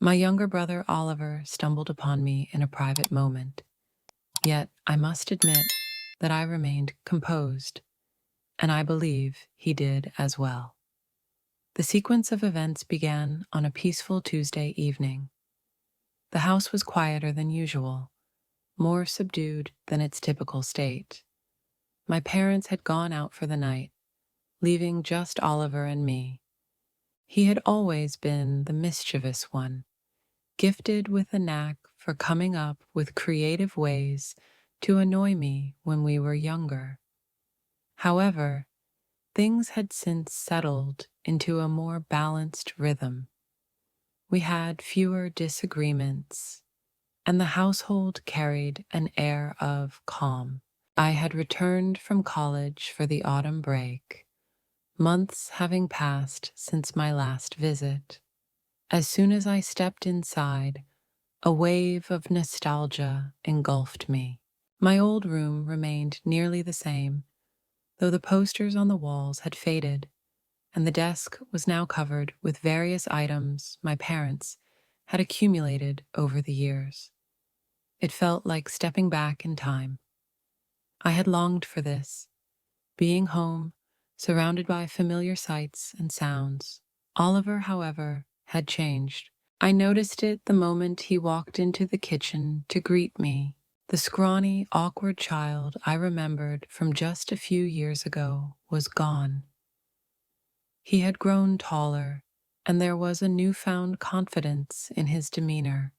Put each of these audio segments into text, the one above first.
My younger brother Oliver stumbled upon me in a private moment, yet I must admit that I remained composed, and I believe he did as well. The sequence of events began on a peaceful Tuesday evening. The house was quieter than usual, more subdued than its typical state. My parents had gone out for the night, leaving just Oliver and me. He had always been the mischievous one, gifted with a knack for coming up with creative ways to annoy me when we were younger. However, things had since settled into a more balanced rhythm. We had fewer disagreements, and the household carried an air of calm. I had returned from college for the autumn break, months having passed since my last visit. As soon as I stepped inside, a wave of nostalgia engulfed me. My old room remained nearly the same, though the posters on the walls had faded, and the desk was now covered with various items my parents had accumulated over the years. It felt like stepping back in time. I had longed for this, being home, surrounded by familiar sights and sounds. Oliver, however, had changed. I noticed it the moment he walked into the kitchen to greet me. The scrawny, awkward child I remembered from just a few years ago was gone. He had grown taller, and there was a newfound confidence in his demeanor.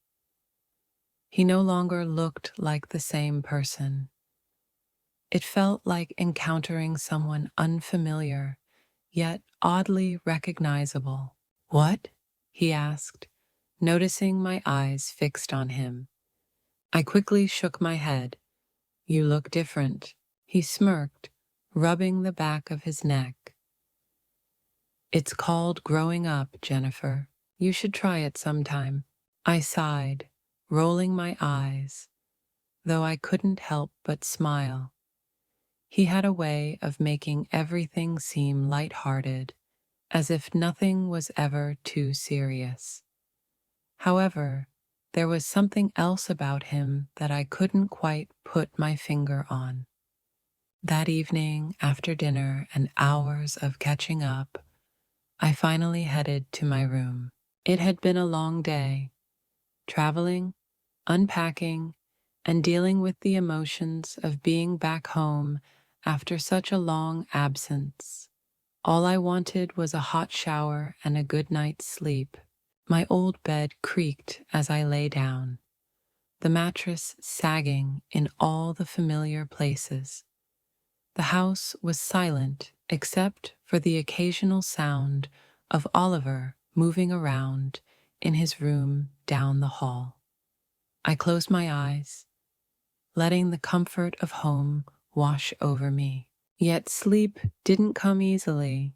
He no longer looked like the same person. It felt like encountering someone unfamiliar, yet oddly recognizable. "What?" he asked, noticing my eyes fixed on him. I quickly shook my head. "You look different." He smirked, rubbing the back of his neck. "It's called growing up, Jennifer. You should try it sometime." I sighed, rolling my eyes, though I couldn't help but smile. He had a way of making everything seem lighthearted, as if nothing was ever too serious. However, there was something else about him that I couldn't quite put my finger on. That evening, after dinner and hours of catching up, I finally headed to my room. It had been a long day, traveling, unpacking, and dealing with the emotions of being back home after such a long absence. All I wanted was a hot shower and a good night's sleep. My old bed creaked as I lay down, the mattress sagging in all the familiar places. The house was silent except for the occasional sound of Oliver moving around in his room down the hall. I closed my eyes, letting the comfort of home wash over me. Yet sleep didn't come easily.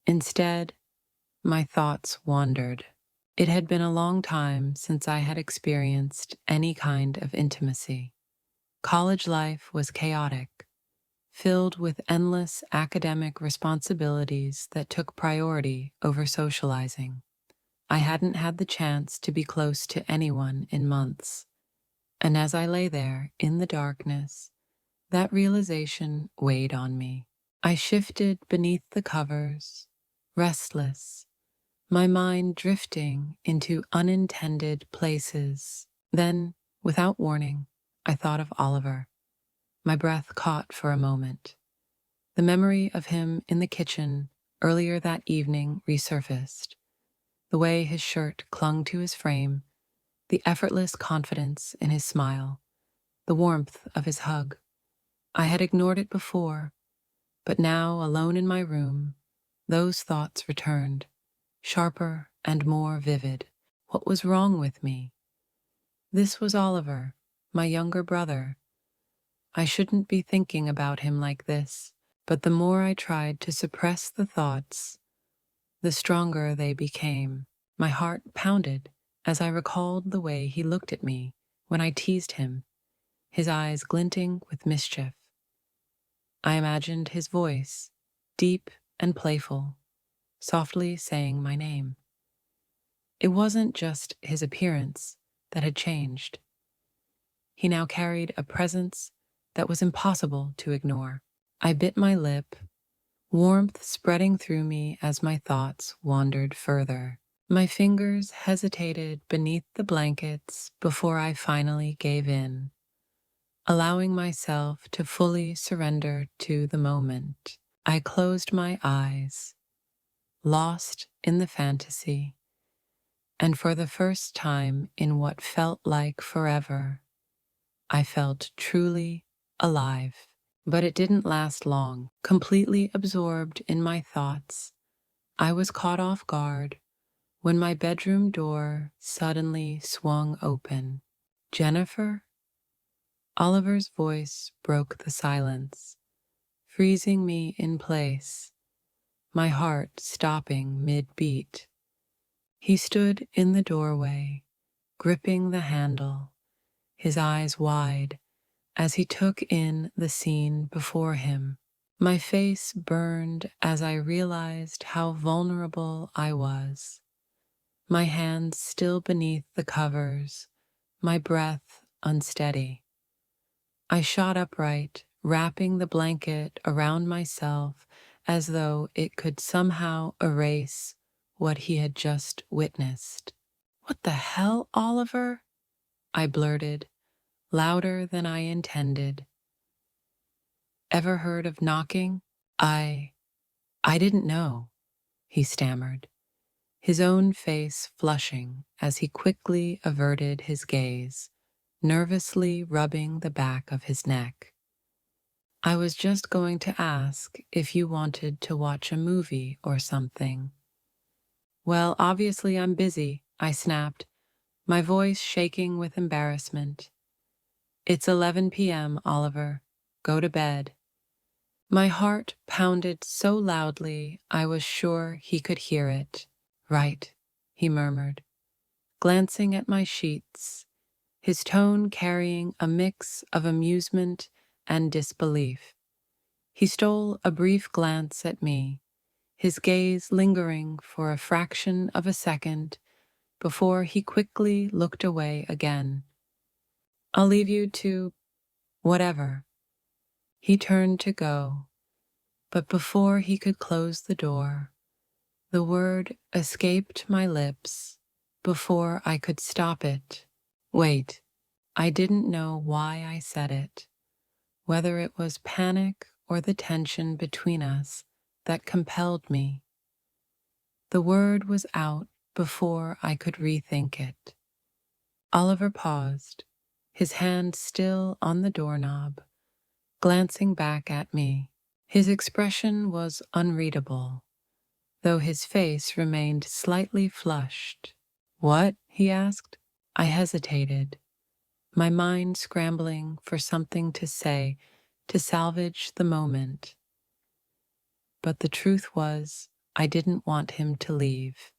Instead, my thoughts wandered. It had been a long time since I had experienced any kind of intimacy. College life was chaotic, filled with endless academic responsibilities that took priority over socializing. I hadn't had the chance to be close to anyone in months, and as I lay there in the darkness, that realization weighed on me. I shifted beneath the covers, restless, my mind drifting into unintended places. Then, without warning, I thought of Oliver. My breath caught for a moment. The memory of him in the kitchen earlier that evening resurfaced. The way his shirt clung to his frame, the effortless confidence in his smile, the warmth of his hug. I had ignored it before, but now, alone in my room, those thoughts returned, sharper and more vivid. What was wrong with me? This was Oliver, my younger brother. I shouldn't be thinking about him like this, but the more I tried to suppress the thoughts, the stronger they became. My heart pounded as I recalled the way he looked at me when I teased him, his eyes glinting with mischief. I imagined his voice, deep and playful, softly saying my name. It wasn't just his appearance that had changed. He now carried a presence that was impossible to ignore. I bit my lip, warmth spreading through me as my thoughts wandered further. My fingers hesitated beneath the blankets before I finally gave in, allowing myself to fully surrender to the moment. I closed my eyes, lost in the fantasy, and for the first time in what felt like forever, I felt truly alive. But it didn't last long. Completely absorbed in my thoughts, I was caught off guard when my bedroom door suddenly swung open. "Jennifer?" Oliver's voice broke the silence, freezing me in place, my heart stopping mid-beat. He stood in the doorway, gripping the handle, his eyes wide as he took in the scene before him. My face burned as I realized how vulnerable I was, my hands still beneath the covers, my breath unsteady. I shot upright, wrapping the blanket around myself as though it could somehow erase what he had just witnessed. "What the hell, Oliver?" I blurted, louder than I intended. "Ever heard of knocking?" I didn't know," he stammered, his own face flushing as he quickly averted his gaze, nervously rubbing the back of his neck. "I was just going to ask if you wanted to watch a movie or something." "Well, obviously I'm busy," I snapped, my voice shaking with embarrassment. "It's 11 p.m., Oliver. Go to bed." My heart pounded so loudly I was sure he could hear it. "Right," he murmured, glancing at my sheets, his tone carrying a mix of amusement and disbelief. He stole a brief glance at me, his gaze lingering for a fraction of a second before he quickly looked away again. "I'll leave you to whatever." He turned to go, but before he could close the door, the word escaped my lips before I could stop it. "Wait." I didn't know why I said it, whether it was panic or the tension between us that compelled me. The word was out before I could rethink it. Oliver paused, his hand still on the doorknob, glancing back at me. His expression was unreadable, though his face remained slightly flushed. "What?" he asked. I hesitated, my mind scrambling for something to say to salvage the moment. But the truth was, I didn't want him to leave.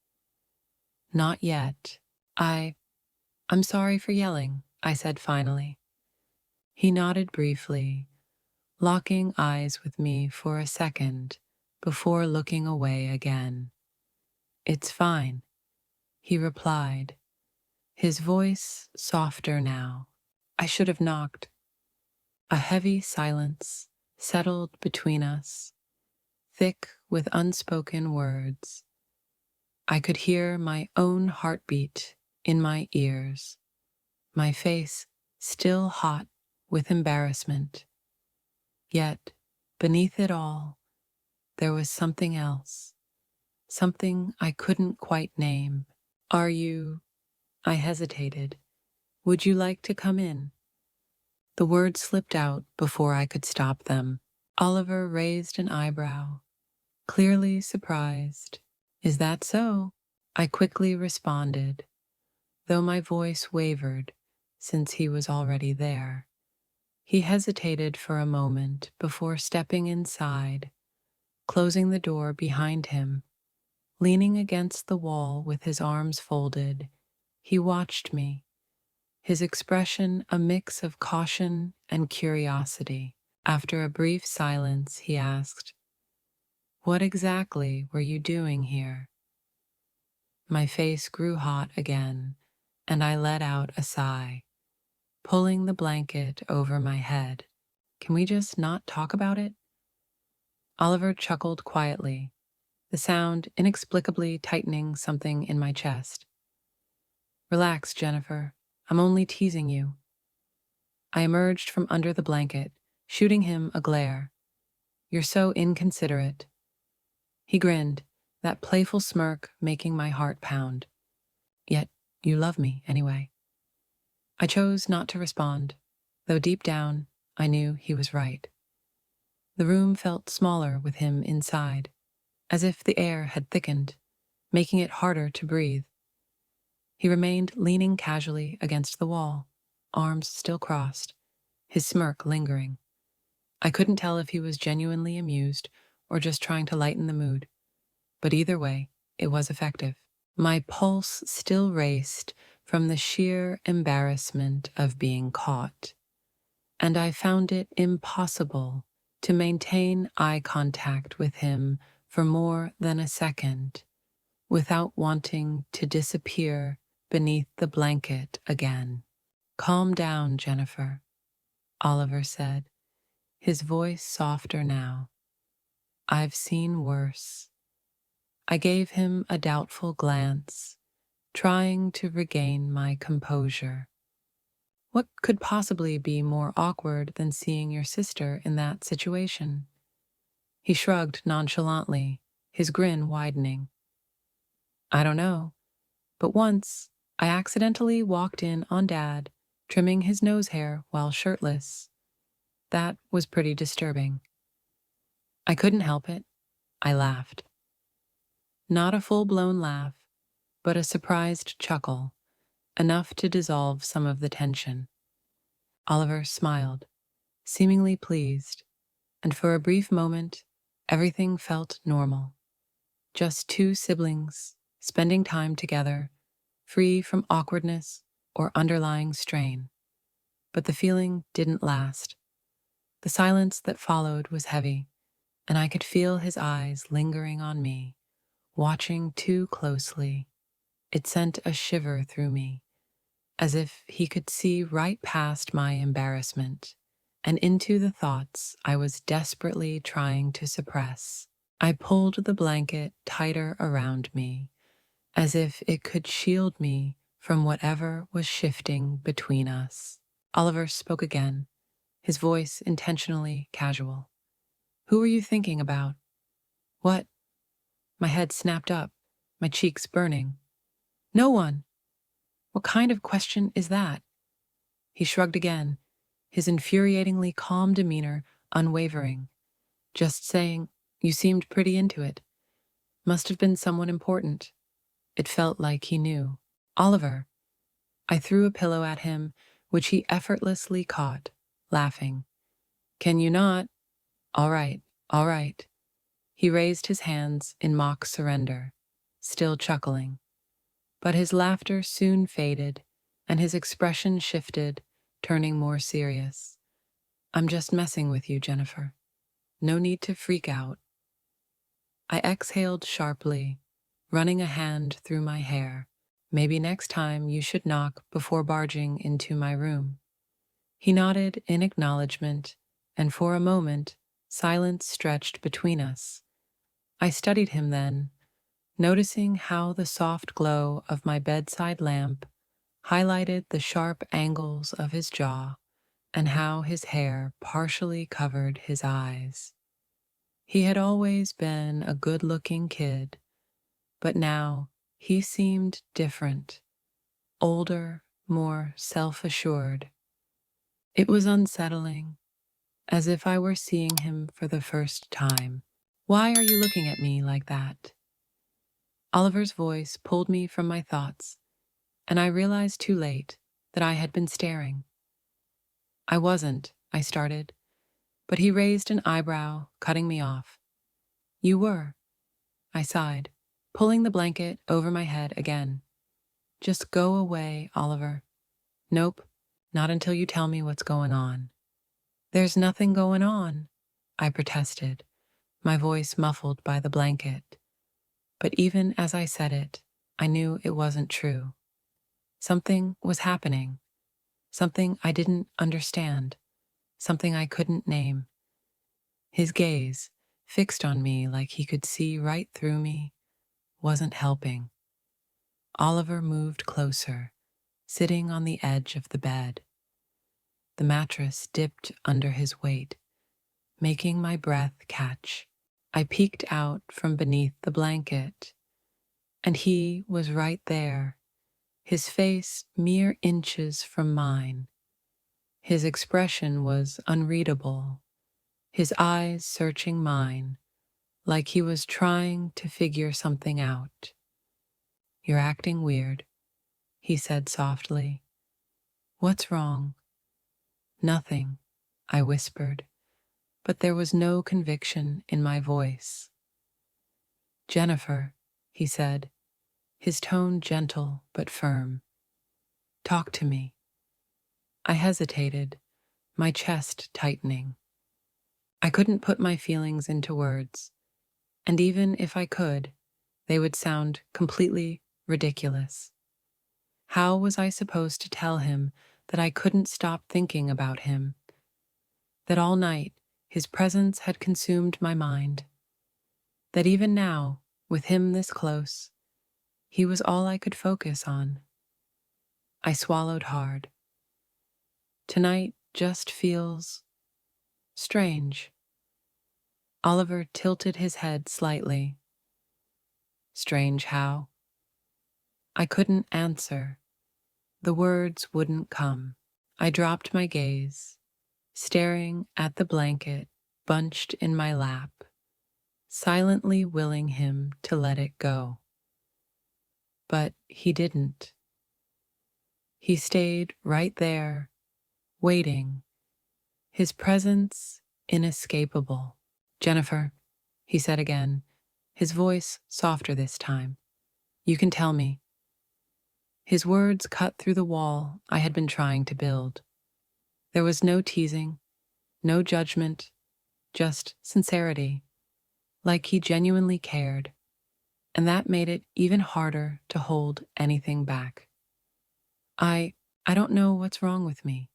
Not yet. I'm sorry for yelling," I said finally. He nodded briefly, locking eyes with me for a second before looking away again. "It's fine," he replied, his voice softer now. "I should have knocked." A heavy silence settled between us, thick with unspoken words. I could hear my own heartbeat in my ears, my face still hot with embarrassment. Yet, beneath it all, there was something else, something I couldn't quite name. "Are you—" I hesitated. "Would you like to come in?" The words slipped out before I could stop them. Oliver raised an eyebrow, clearly surprised. "Is that so?" I quickly responded, though my voice wavered since he was already there. He hesitated for a moment before stepping inside, closing the door behind him. Leaning against the wall with his arms folded, he watched me, his expression a mix of caution and curiosity. After a brief silence, he asked, "What exactly were you doing here?" My face grew hot again, and I let out a sigh, pulling the blanket over my head. Can we just not talk about it? Oliver chuckled quietly, the sound inexplicably tightening something in my chest. Relax, Jennifer. I'm only teasing you. I emerged from under the blanket, shooting him a glare. You're so inconsiderate. He grinned, that playful smirk making my heart pound. Yet, you love me anyway. I chose not to respond, though deep down, I knew he was right. The room felt smaller with him inside, as if the air had thickened, making it harder to breathe. He remained leaning casually against the wall, arms still crossed, his smirk lingering. I couldn't tell if he was genuinely amused or just trying to lighten the mood, but either way, it was effective. My pulse still raced from the sheer embarrassment of being caught, and I found it impossible to maintain eye contact with him for more than a second without wanting to disappear beneath the blanket again. Calm down, Jennifer, Oliver said, his voice softer now. I've seen worse. I gave him a doubtful glance, trying to regain my composure. What could possibly be more awkward than seeing your sister in that situation? He shrugged nonchalantly, his grin widening. I don't know, but once I accidentally walked in on Dad, trimming his nose hair while shirtless. That was pretty disturbing. I couldn't help it. I laughed. Not a full-blown laugh, but a surprised chuckle, enough to dissolve some of the tension. Oliver smiled, seemingly pleased, and for a brief moment, everything felt normal. Just two siblings, spending time together, free from awkwardness or underlying strain. But the feeling didn't last. The silence that followed was heavy, and I could feel his eyes lingering on me, watching too closely. It sent a shiver through me, as if he could see right past my embarrassment and into the thoughts I was desperately trying to suppress. I pulled the blanket tighter around me, as if it could shield me from whatever was shifting between us. Oliver spoke again, his voice intentionally casual. Who were you thinking about? What? My head snapped up, my cheeks burning. No one. What kind of question is that? He shrugged again, his infuriatingly calm demeanor unwavering. Just saying, you seemed pretty into it. Must have been someone important. It felt like he knew. Oliver. I threw a pillow at him, which he effortlessly caught, laughing. Can you not? All right, all right. He raised his hands in mock surrender, still chuckling. But his laughter soon faded, and his expression shifted, turning more serious. I'm just messing with you, Jennifer. No need to freak out. I exhaled sharply, running a hand through my hair. Maybe next time you should knock before barging into my room. He nodded in acknowledgement, and for a moment, silence stretched between us. I studied him then, noticing how the soft glow of my bedside lamp highlighted the sharp angles of his jaw and how his hair partially covered his eyes. He had always been a good-looking kid, but now he seemed different, older, more self-assured. It was unsettling, as if I were seeing him for the first time. Why are you looking at me like that? Oliver's voice pulled me from my thoughts, and I realized too late that I had been staring. I wasn't, I started, but he raised an eyebrow, cutting me off. You were, I sighed, pulling the blanket over my head again. Just go away, Oliver. Nope, not until you tell me what's going on. There's nothing going on, I protested, my voice muffled by the blanket. But even as I said it, I knew it wasn't true. Something was happening, something I didn't understand, something I couldn't name. His gaze, fixed on me like he could see right through me, wasn't helping. Oliver moved closer, sitting on the edge of the bed. The mattress dipped under his weight, making my breath catch. I peeked out from beneath the blanket, and he was right there, his face mere inches from mine. His expression was unreadable, his eyes searching mine, like he was trying to figure something out. "You're acting weird," he said softly. "What's wrong?" "Nothing," I whispered, but there was no conviction in my voice. "Jennifer," he said, his tone gentle but firm. "Talk to me." I hesitated, my chest tightening. I couldn't put my feelings into words, and even if I could, they would sound completely ridiculous. How was I supposed to tell him that I couldn't stop thinking about him? That all night his presence had consumed my mind? That even now, with him this close, he was all I could focus on? I swallowed hard. Tonight just feels strange. Oliver tilted his head slightly. Strange how? I couldn't answer. The words wouldn't come. I dropped my gaze, staring at the blanket bunched in my lap, silently willing him to let it go. But he didn't. He stayed right there, waiting, his presence inescapable. "Jennifer," he said again, his voice softer this time. "You can tell me." His words cut through the wall I had been trying to build. There was no teasing, no judgment, just sincerity, like he genuinely cared, and that made it even harder to hold anything back. I don't know what's wrong with me,"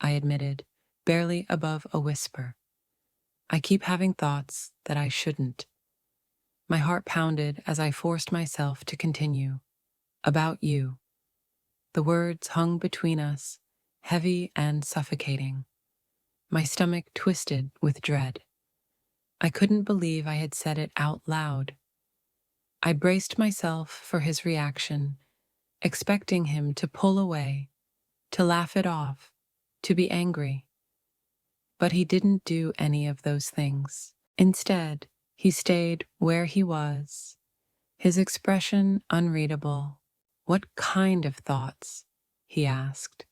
I admitted, barely above a whisper. "I keep having thoughts that I shouldn't." My heart pounded as I forced myself to continue. "About you." The words hung between us, heavy and suffocating. My stomach twisted with dread. I couldn't believe I had said it out loud. I braced myself for his reaction, expecting him to pull away, to laugh it off, to be angry. But he didn't do any of those things. Instead, he stayed where he was, his expression unreadable. "What kind of thoughts?" he asked,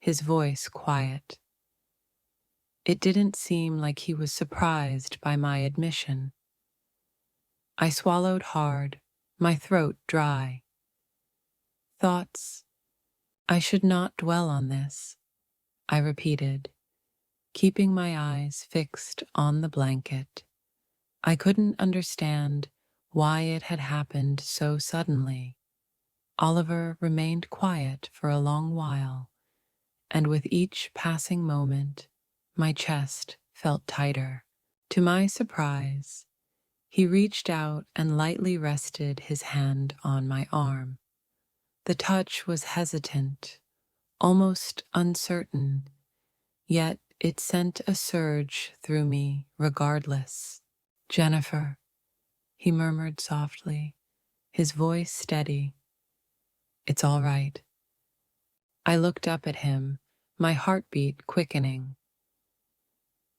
his voice quiet. It didn't seem like he was surprised by my admission. I swallowed hard, my throat dry. "Thoughts. I should not dwell on this," I repeated, keeping my eyes fixed on the blanket. I couldn't understand why it had happened so suddenly. Oliver remained quiet for a long while, and with each passing moment, my chest felt tighter. To my surprise, he reached out and lightly rested his hand on my arm. The touch was hesitant, almost uncertain, yet it sent a surge through me regardless. "Jennifer," he murmured softly, his voice steady. "It's all right." I looked up at him, my heartbeat quickening.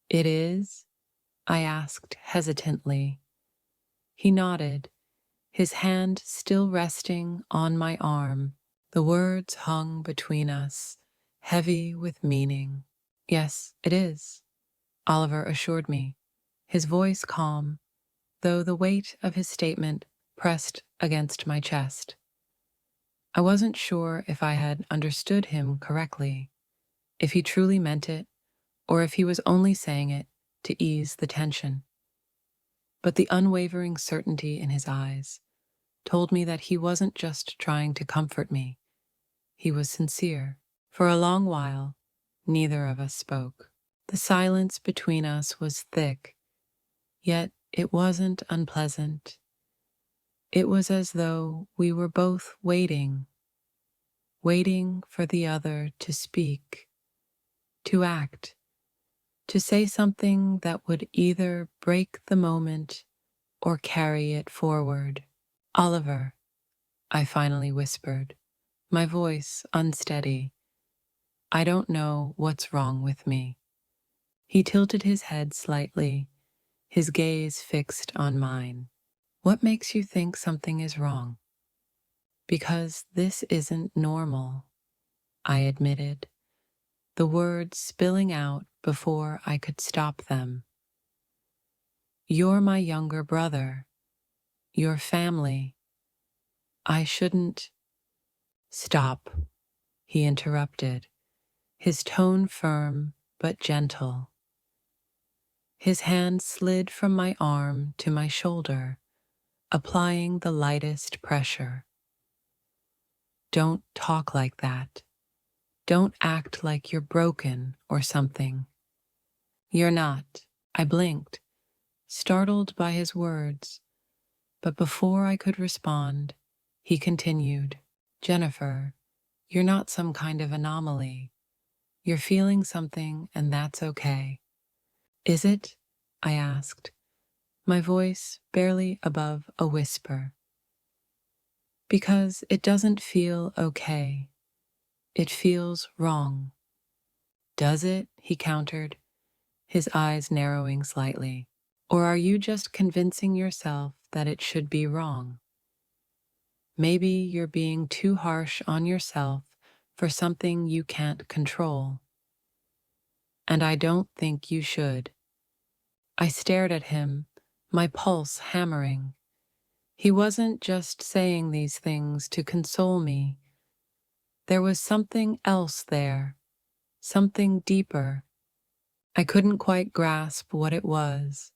"It is?" I asked hesitantly. He nodded, his hand still resting on my arm. The words hung between us, heavy with meaning. "Yes, it is," Oliver assured me, his voice calm, though the weight of his statement pressed against my chest. I wasn't sure if I had understood him correctly, if he truly meant it, or if he was only saying it to ease the tension. But the unwavering certainty in his eyes, told me that he wasn't just trying to comfort me, he was sincere. For a long while, neither of us spoke. The silence between us was thick, yet it wasn't unpleasant. It was as though we were both waiting for the other to speak, to act, to say something that would either break the moment or carry it forward. "Oliver," I finally whispered, my voice unsteady. "I don't know what's wrong with me." He tilted his head slightly, his gaze fixed on mine. "What makes you think something is wrong?" "Because this isn't normal," I admitted, the words spilling out before I could stop them. "You're my younger brother. Your family. I shouldn't—" "Stop," he interrupted, his tone firm but gentle. His hand slid from my arm to my shoulder, applying the lightest pressure. "Don't talk like that. Don't act like you're broken or something." "You're not." I blinked, startled by his words, but before I could respond, he continued, "Jennifer, you're not some kind of anomaly. You're feeling something, and that's okay." "Is it?" I asked, my voice barely above a whisper. "Because it doesn't feel okay. It feels wrong." "Does it?" he countered, his eyes narrowing slightly. "Or are you just convincing yourself that it should be wrong? Maybe you're being too harsh on yourself for something you can't control. And I don't think you should." I stared at him, my pulse hammering. He wasn't just saying these things to console me. There was something else there, something deeper. I couldn't quite grasp what it was,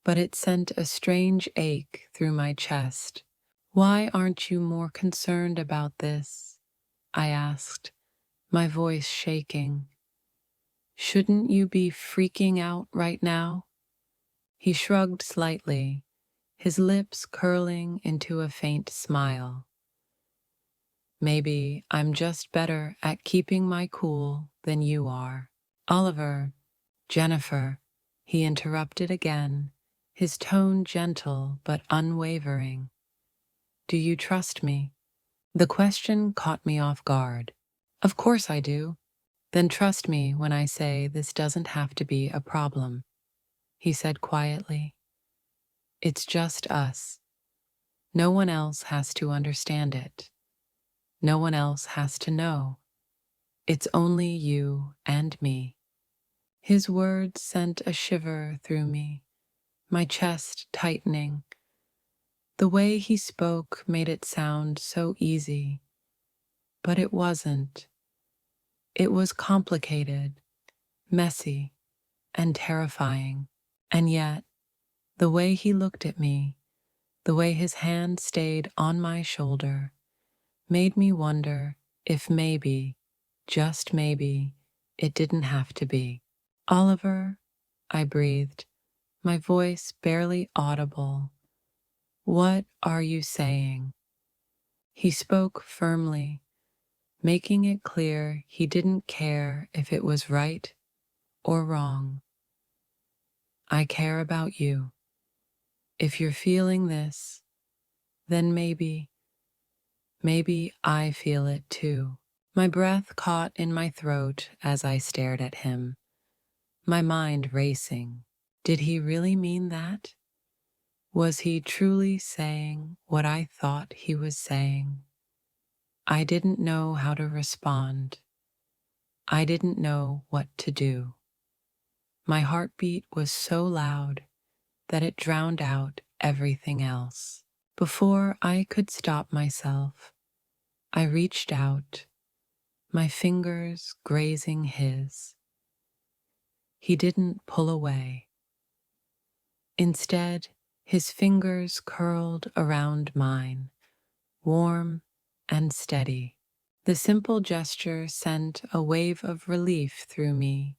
but it sent a strange ache through my chest. "Why aren't you more concerned about this?" I asked, my voice shaking. "Shouldn't you be freaking out right now?" He shrugged slightly, his lips curling into a faint smile. "Maybe I'm just better at keeping my cool than you are." "Oliver." "Jennifer," he interrupted again, his tone gentle but unwavering. "Do you trust me?" The question caught me off guard. "Of course I do." "Then trust me when I say this doesn't have to be a problem," he said quietly. "It's just us. No one else has to understand it. No one else has to know. It's only you and me." His words sent a shiver through me, my chest tightening. The way he spoke made it sound so easy, but it wasn't. It was complicated, messy, and terrifying. And yet, the way he looked at me, the way his hand stayed on my shoulder, made me wonder if maybe, just maybe, it didn't have to be. "Oliver," I breathed, my voice barely audible. "What are you saying?" He spoke firmly, making it clear he didn't care if it was right or wrong. "I care about you. If you're feeling this, then maybe I feel it too." My breath caught in my throat as I stared at him, my mind racing. Did he really mean that? Was he truly saying what I thought he was saying? I didn't know how to respond. I didn't know what to do. My heartbeat was so loud that it drowned out everything else. Before I could stop myself, I reached out, my fingers grazing his. He didn't pull away. Instead, His fingers curled around mine, warm and steady. The simple gesture sent a wave of relief through me,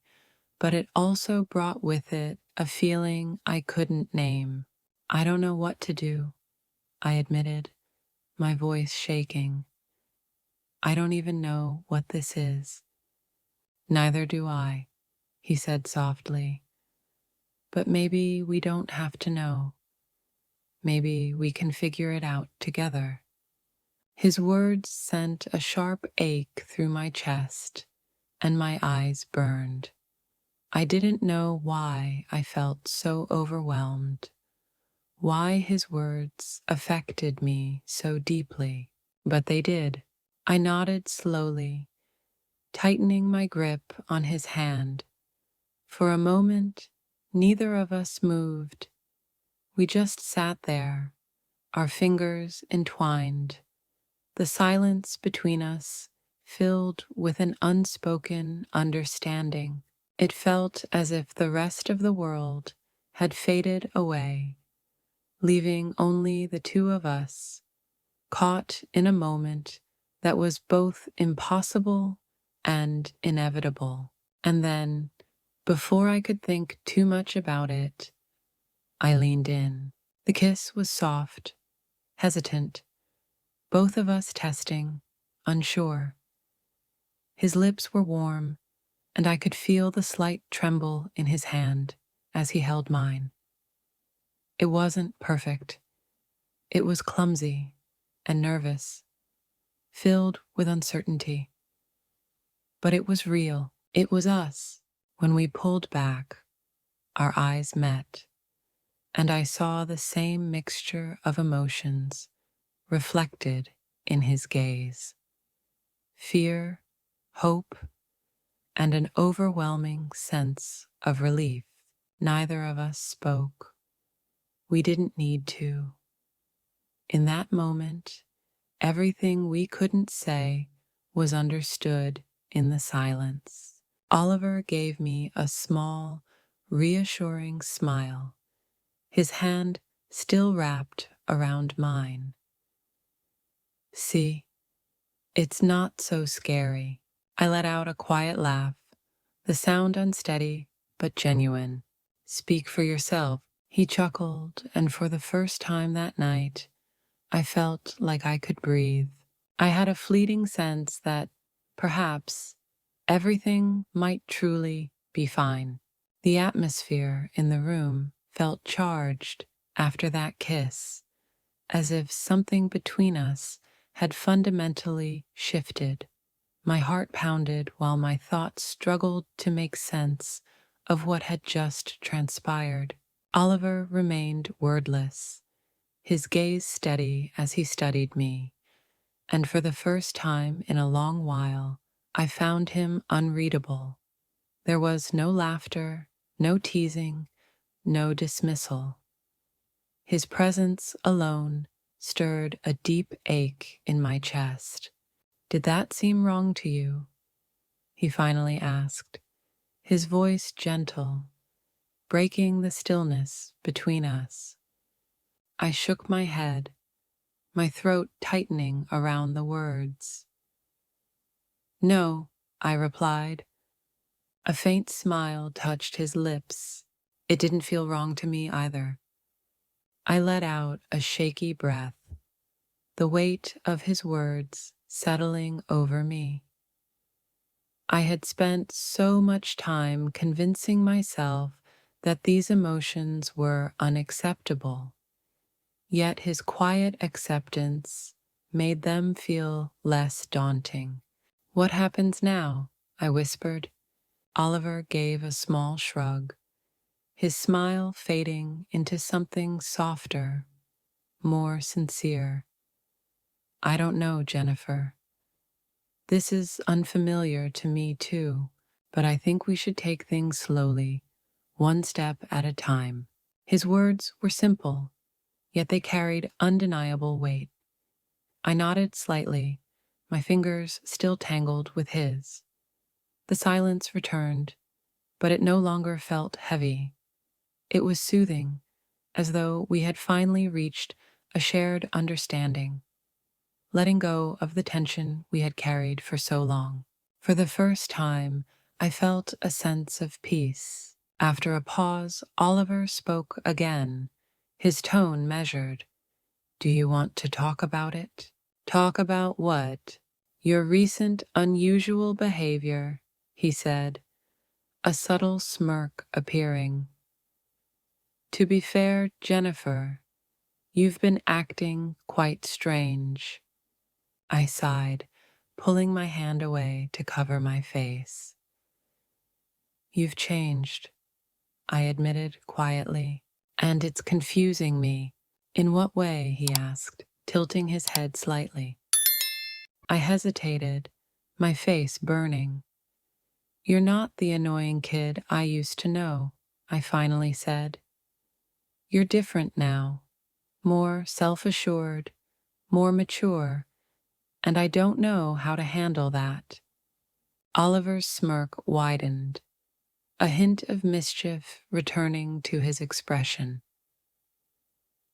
but it also brought with it a feeling I couldn't name. "I don't know what to do," I admitted, my voice shaking. "I don't even know what this is." "Neither do I," he said softly. "But maybe we don't have to know. Maybe we can figure it out together." His words sent a sharp ache through my chest, and my eyes burned. I didn't know why I felt so overwhelmed, why his words affected me so deeply, but they did. I nodded slowly, tightening my grip on his hand. For a moment, neither of us moved. We just sat there, our fingers entwined, the silence between us filled with an unspoken understanding. It felt as if the rest of the world had faded away, leaving only the two of us, caught in a moment that was both impossible and inevitable. And then, before I could think too much about it, I leaned in. The kiss was soft, hesitant, both of us testing, unsure. His lips were warm, and I could feel the slight tremble in his hand as he held mine. It wasn't perfect. It was clumsy and nervous, filled with uncertainty. But it was real. It was us. When we pulled back, our eyes met, and I saw the same mixture of emotions reflected in his gaze: fear, hope, and an overwhelming sense of relief. Neither of us spoke. We didn't need to. In that moment, everything we couldn't say was understood in the silence. Oliver gave me a small, reassuring smile, his hand still wrapped around mine. "See, it's not so scary." I let out a quiet laugh, the sound unsteady but genuine. "Speak for yourself." He chuckled, and for the first time that night, I felt like I could breathe. I had a fleeting sense that, perhaps, everything might truly be fine. The atmosphere in the room felt charged after that kiss, as if something between us had fundamentally shifted. My heart pounded while my thoughts struggled to make sense of what had just transpired. Oliver remained wordless, his gaze steady as he studied me, and for the first time in a long while, I found him unreadable. There was no laughter, no teasing, no dismissal. His presence alone stirred a deep ache in my chest. "Did that seem wrong to you?" he finally asked, his voice gentle, breaking the stillness between us. I shook my head, my throat tightening around the words. "No," I replied. A faint smile touched his lips. "It didn't feel wrong to me either." I let out a shaky breath, the weight of his words settling over me. I had spent so much time convincing myself that these emotions were unacceptable, yet his quiet acceptance made them feel less daunting. "What happens now?" I whispered. Oliver gave a small shrug, his smile fading into something softer, more sincere. "I don't know, Jennifer. This is unfamiliar to me too, but I think we should take things slowly, one step at a time." His words were simple, yet they carried undeniable weight. I nodded slightly, my fingers still tangled with his. The silence returned, but it no longer felt heavy. It was soothing, as though we had finally reached a shared understanding, letting go of the tension we had carried for so long. For the first time, I felt a sense of peace. After a pause, Oliver spoke again, his tone measured. "Do you want to talk about it?" "Talk about what?" "Your recent unusual behavior," he said, a subtle smirk appearing. "To be fair, Jennifer, you've been acting quite strange." I sighed, pulling my hand away to cover my face. "You've changed," I admitted quietly, "and it's confusing me." "In what way?" he asked, tilting his head slightly. I hesitated, my face burning. "You're not the annoying kid I used to know," I finally said. "You're different now, more self-assured, more mature, and I don't know how to handle that." Oliver's smirk widened, a hint of mischief returning to his expression.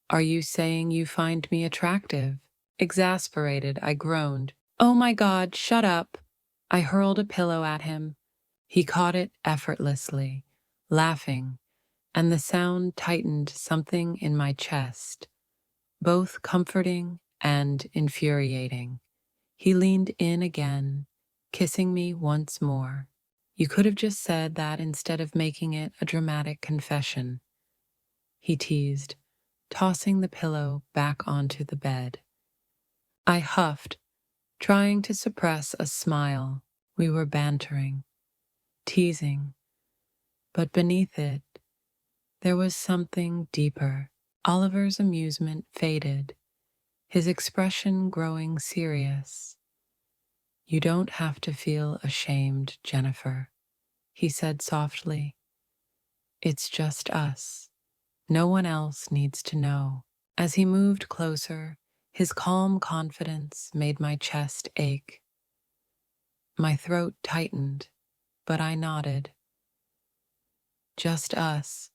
"Are you saying you find me attractive?" Exasperated, I groaned. "Oh my God, shut up!" I hurled a pillow at him. He caught it effortlessly, laughing, and the sound tightened something in my chest, both comforting and infuriating. He leaned in again, kissing me once more. "You could have just said that instead of making it a dramatic confession," he teased, tossing the pillow back onto the bed. I huffed, trying to suppress a smile. We were bantering, teasing, but beneath it, there was something deeper. Oliver's amusement faded, his expression growing serious. "You don't have to feel ashamed, Jennifer," he said softly. "It's just us. No one else needs to know." As he moved closer, his calm confidence made my chest ache. My throat tightened, but I nodded. "Just us,"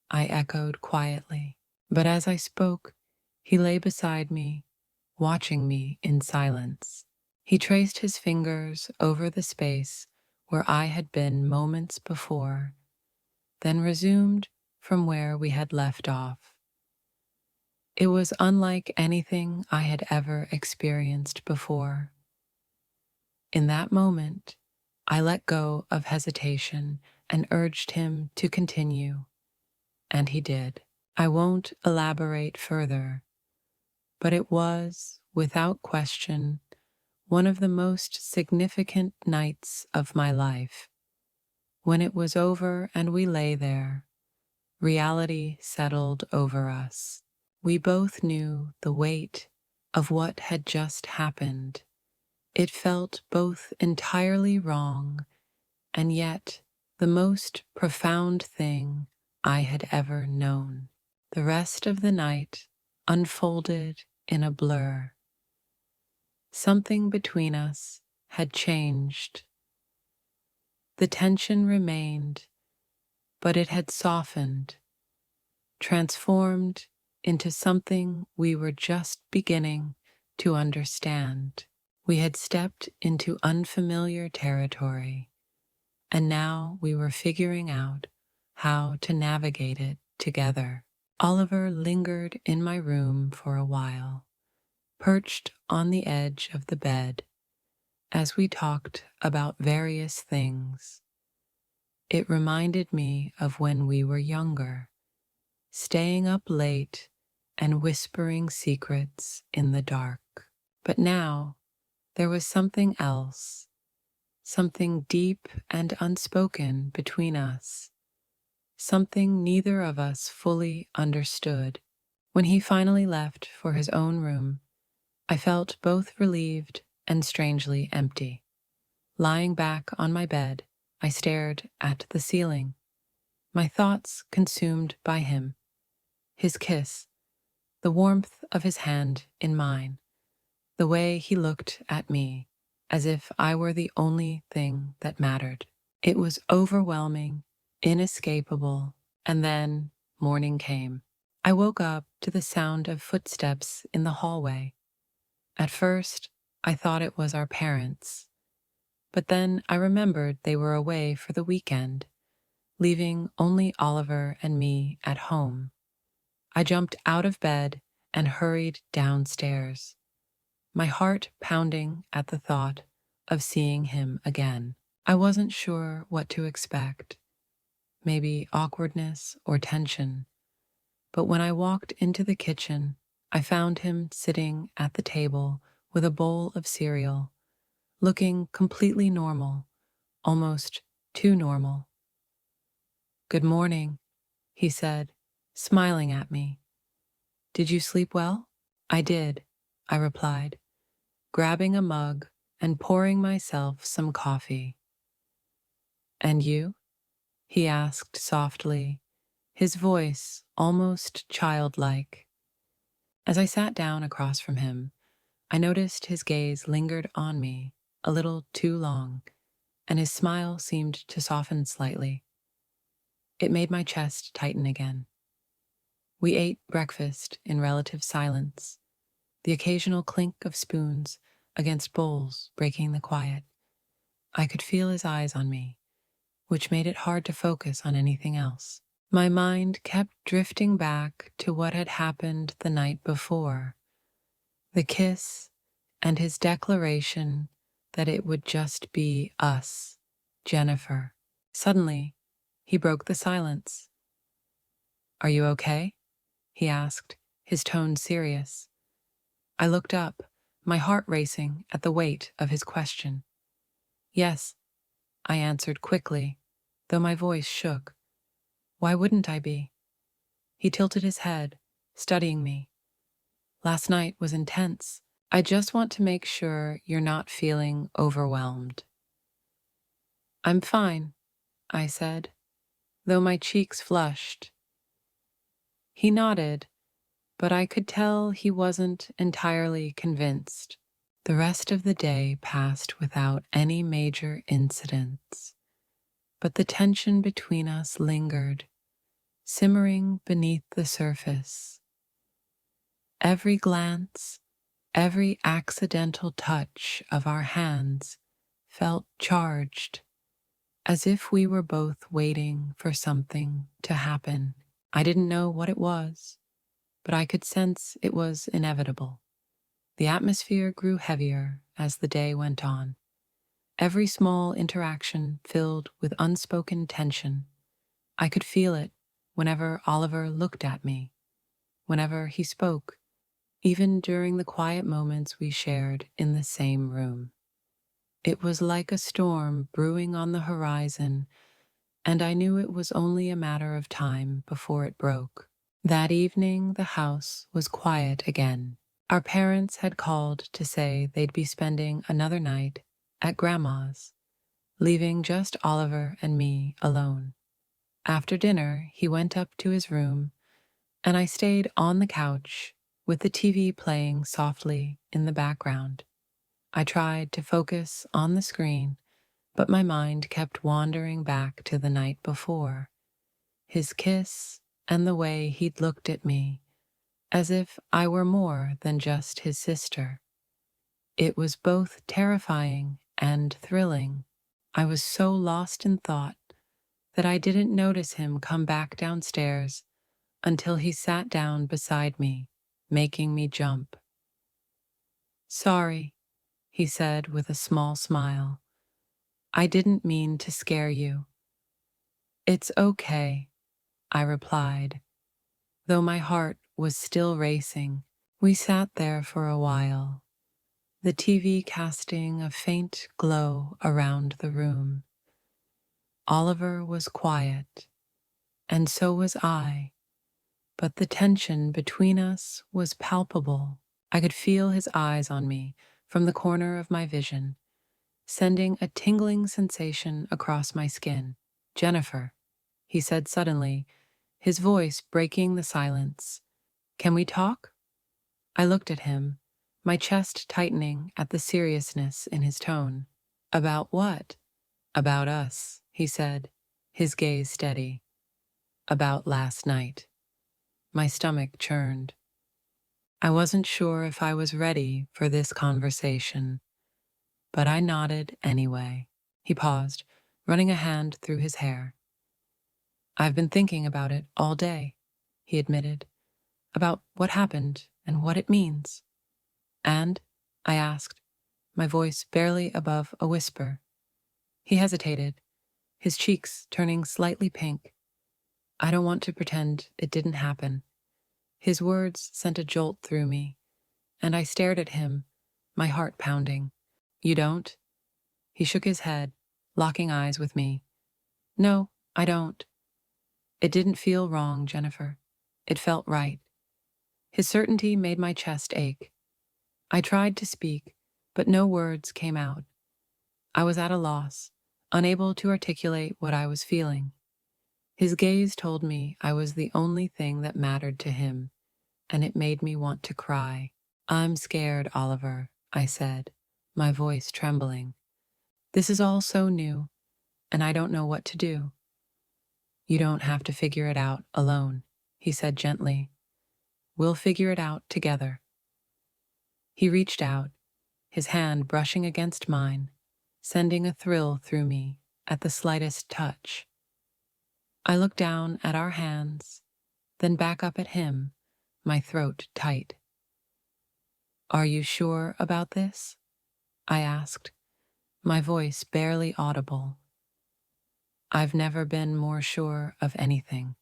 I echoed quietly. But as I spoke, he lay beside me, watching me in silence. He traced his fingers over the space where I had been moments before, then resumed from where we had left off. It was unlike anything I had ever experienced before. In that moment, I let go of hesitation and urged him to continue, and he did. I won't elaborate further, but it was, without question, one of the most significant nights of my life. When it was over and we lay there, reality settled over us. We both knew the weight of what had just happened. It felt both entirely wrong and yet the most profound thing I had ever known. The rest of the night unfolded in a blur. Something between us had changed. The tension remained, but it had softened, transformed into something we were just beginning to understand. We had stepped into unfamiliar territory, and now we were figuring out how to navigate it together. Oliver lingered in my room for a while, perched on the edge of the bed, as we talked about various things. It reminded me of when we were younger, staying up late and whispering secrets in the dark. But now, there was something else, something deep and unspoken between us, something neither of us fully understood. When he finally left for his own room, I felt both relieved and strangely empty. Lying back on my bed, I stared at the ceiling, my thoughts consumed by him, his kiss, the warmth of his hand in mine, the way he looked at me as if I were the only thing that mattered. It was overwhelming, inescapable, and then morning came. I woke up to the sound of footsteps in the hallway. At first, I thought it was our parents, but then I remembered they were away for the weekend, leaving only Oliver and me at home. I jumped out of bed and hurried downstairs, my heart pounding at the thought of seeing him again. I wasn't sure what to expect, maybe awkwardness or tension, but when I walked into the kitchen, I found him sitting at the table with a bowl of cereal, looking completely normal, almost too normal. "Good morning," he said, smiling at me. "Did you sleep well?" "I did," I replied, grabbing a mug and pouring myself some coffee. "And you?" he asked softly, his voice almost childlike. As I sat down across from him, I noticed his gaze lingered on me a little too long, and his smile seemed to soften slightly. It made my chest tighten again. We ate breakfast in relative silence, the occasional clink of spoons against bowls breaking the quiet. I could feel his eyes on me, which made it hard to focus on anything else. My mind kept drifting back to what had happened the night before, the kiss and his declaration that it would just be us, Jennifer. Suddenly, he broke the silence. "Are you okay?" he asked, his tone serious. I looked up, my heart racing at the weight of his question. "Yes," I answered quickly, though my voice shook. "Why wouldn't I be?" He tilted his head, studying me. "Last night was intense. I just want to make sure you're not feeling overwhelmed." "I'm fine," I said, though my cheeks flushed. He nodded, but I could tell he wasn't entirely convinced. The rest of the day passed without any major incidents, but the tension between us lingered, simmering beneath the surface. Every glance, every accidental touch of our hands felt charged, as if we were both waiting for something to happen. I didn't know what it was, but I could sense it was inevitable. The atmosphere grew heavier as the day went on, every small interaction filled with unspoken tension. I could feel it whenever Oliver looked at me, whenever he spoke, even during the quiet moments we shared in the same room. It was like a storm brewing on the horizon, and I knew it was only a matter of time before it broke. That evening, the house was quiet again. Our parents had called to say they'd be spending another night at Grandma's, leaving just Oliver and me alone. After dinner, he went up to his room, and I stayed on the couch with the TV playing softly in the background. I tried to focus on the screen, but my mind kept wandering back to the night before, his kiss and the way he'd looked at me, as if I were more than just his sister. It was both terrifying and thrilling. I was so lost in thought that I didn't notice him come back downstairs until he sat down beside me, making me jump. "Sorry," he said with a small smile. "I didn't mean to scare you." "It's okay," I replied, though my heart was still racing. We sat there for a while, the TV casting a faint glow around the room. Oliver was quiet, and so was I, but the tension between us was palpable. I could feel his eyes on me from the corner of my vision, sending a tingling sensation across my skin. "Jennifer," he said suddenly, his voice breaking the silence. "Can we talk?" I looked at him, my chest tightening at the seriousness in his tone. "About what?" "About us," he said, his gaze steady. "About last night." My stomach churned. I wasn't sure if I was ready for this conversation, but I nodded anyway. He paused, running a hand through his hair. I've been thinking about it all day, he admitted, about what happened and what it means. And? I asked, my voice barely above a whisper. He hesitated, his cheeks turning slightly pink. I don't want to pretend it didn't happen. His words sent a jolt through me, and I stared at him, my heart pounding. You don't? He shook his head, locking eyes with me. No, I don't. It didn't feel wrong, Jennifer. It felt right. His certainty made my chest ache. I tried to speak, but no words came out. I was at a loss, unable to articulate what I was feeling. His gaze told me I was the only thing that mattered to him, and it made me want to cry. I'm scared, Oliver, I said, my voice trembling. This is all so new, and I don't know what to do. You don't have to figure it out alone, he said gently. We'll figure it out together. He reached out, his hand brushing against mine, sending a thrill through me at the slightest touch. I looked down at our hands, then back up at him, my throat tight. Are you sure about this? I asked, my voice barely audible. I've never been more sure of anything,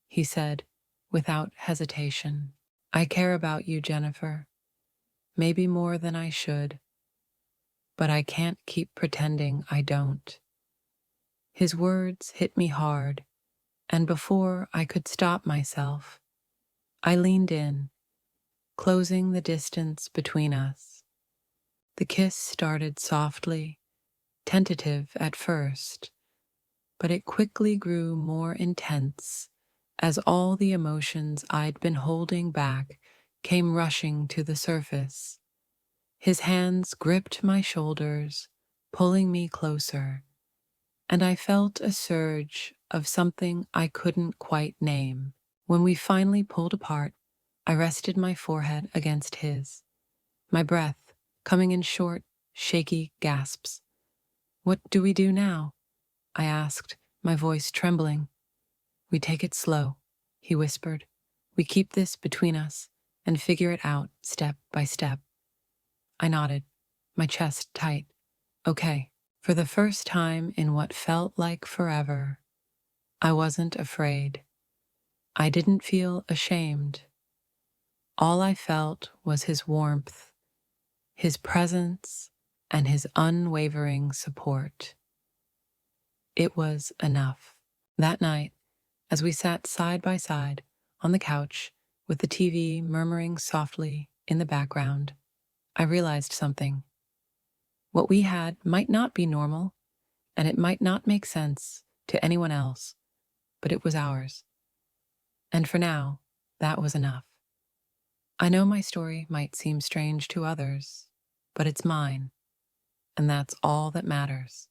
he said, without hesitation. I care about you, Jennifer, maybe more than I should, but I can't keep pretending I don't. His words hit me hard, and before I could stop myself, I leaned in, closing the distance between us. The kiss started softly, tentative at first, but it quickly grew more intense as all the emotions I'd been holding back came rushing to the surface. His hands gripped my shoulders, pulling me closer, and I felt a surge of something I couldn't quite name. When we finally pulled apart, I rested my forehead against his, my breath coming in short, shaky gasps. What do we do now? I asked, my voice trembling. We take it slow, he whispered. We keep this between us and figure it out step by step. I nodded, my chest tight. Okay. For the first time in what felt like forever, I wasn't afraid. I didn't feel ashamed. All I felt was his warmth, his presence, and his unwavering support. It was enough. That night, as we sat side by side on the couch with the TV murmuring softly in the background, I realized something. What we had might not be normal, and it might not make sense to anyone else, but it was ours. And for now, that was enough. I know my story might seem strange to others, but it's mine, and that's all that matters.